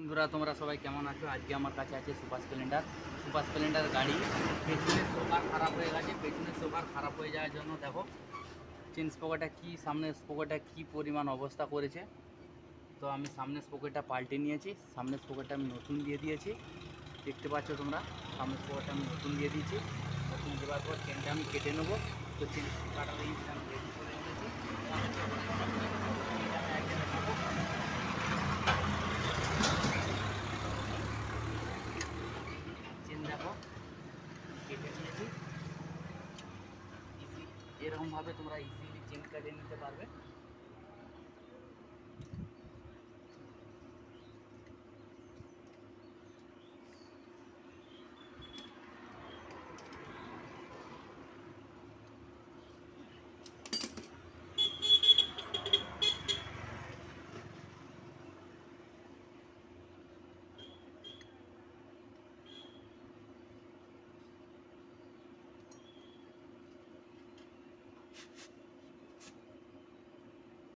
বন্ধুরা তোমরা সবাই কেমন আছো? আজকে আমার কাছে আছে সুপার স্প্লেন্ডার গাড়ি। পেছনের সোফার খারাপ হয়ে গেছে। পেছনের সোফার খারাপ হয়ে যাওয়ার জন্য দেখো চেন স্পকেটটা কি, সামনের স্পকেটটা কি পরিমাণ অবস্থা করেছে। তো আমি সামনের স্পকেটটা পাল্টে নিয়েছি। সামনের স্পকেটটা আমি নতুন দিয়ে দিয়েছি, দেখতে পাচ্ছ তোমরা। সামনের স্পকেটটা আমি নতুন দিয়ে দিয়েছি। নতুন দেওয়ার পর চেনটা আমি কেটে নেবো। তো চেন কাটার এই আমি রেডি করে নিয়েছি। চেন দেখো কেটে নিয়েছি। এরকমভাবে তোমরা ইজিলি চেন কেটে নিতে পারবে।